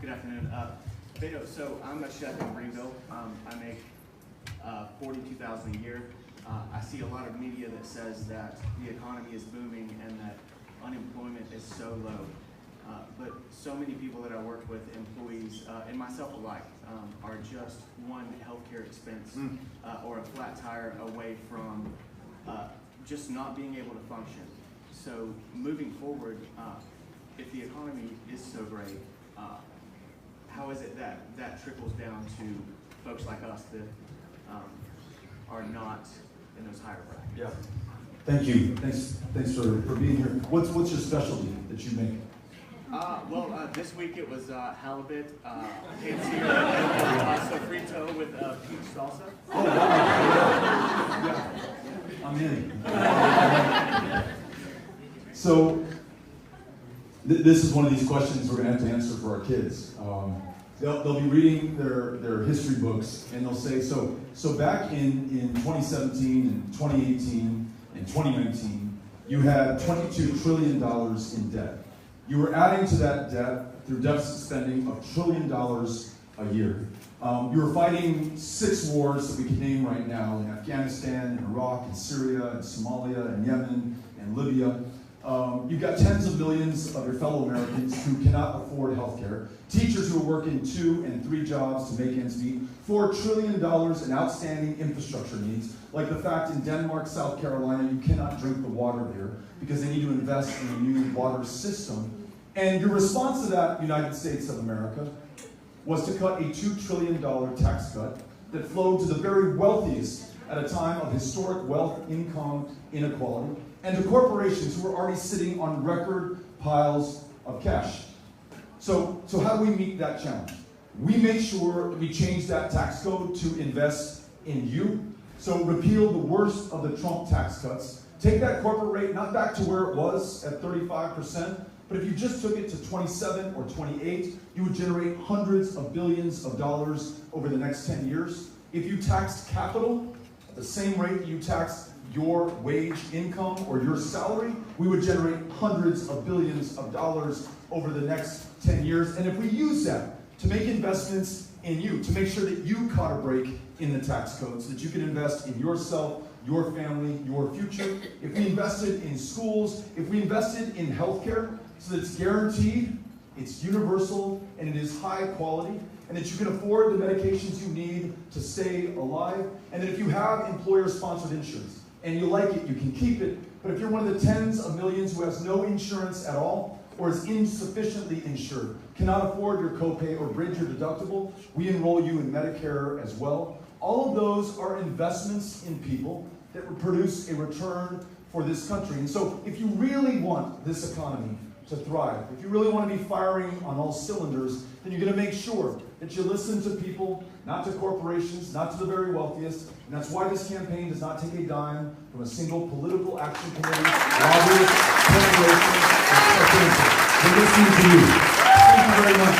Good afternoon. Beto, so I'm a chef in Greenville. I make $42,000 a year. I see a lot of media that says that the economy is booming and that unemployment is so low. But so many people that I work with, employees, and myself alike, are just one healthcare expense or a flat tire away from just not being able to function. So moving forward, if the economy is so great, how is it that that trickles down to folks like us that are not in those higher brackets? Yeah. Thank you. Thanks for being here. What's your specialty that you make? This week it was halibut, pansy, sofrito with peach salsa. Oh, wow. Yeah. I'm in. So, this is one of these questions we're going to have to answer for our kids. They'll be reading their history books, and they'll say, so back in 2017 and 2018 and 2019, you had $22 trillion in debt. You were adding to that debt through deficit spending of $1 trillion a year. You were fighting 6 wars that we can name right now in Afghanistan, and Iraq, and Syria, and Somalia, and Yemen, and Libya. You've got tens of millions of your fellow Americans who cannot afford health care, teachers who are working 2 and 3 jobs to make ends meet, $4 trillion in outstanding infrastructure needs, like the fact in Denmark, South Carolina, you cannot drink the water there because they need to invest in a new water system. And your response to that, United States of America, was to cut a $2 trillion tax cut that flowed to the very wealthiest at a time of historic wealth income inequality, and to corporations who are already sitting on record piles of cash. So how do we meet that challenge? We make sure we change that tax code to invest in you. So repeal the worst of the Trump tax cuts. Take that corporate rate not back to where it was at 35%, but if you just took it to 27 or 28, you would generate hundreds of billions of dollars over the next 10 years. If you taxed capital at the same rate you taxed your wage income or your salary, we would generate hundreds of billions of dollars over the next 10 years. And if we use that to make investments in you, to make sure that you caught a break in the tax code so that you can invest in yourself, your family, your future, if we invested in schools, if we invested in healthcare so that it's guaranteed, it's universal, and it is high quality, and that you can afford the medications you need to stay alive, and that if you have employer-sponsored insurance, and you like it, you can keep it. But if you're one of the tens of millions who has no insurance at all, or is insufficiently insured, cannot afford your copay or bridge your deductible, we enroll you in Medicare as well. All of those are investments in people that would produce a return for this country. And so if you really want this economy to thrive, if you really want to be firing on all cylinders, then you're going to make sure that you listen to people, not to corporations, not to the very wealthiest. And that's why this campaign does not take a dime from a single political action committee, lobbyists, corporations, and corporations. We're listening to you. Thank you very much.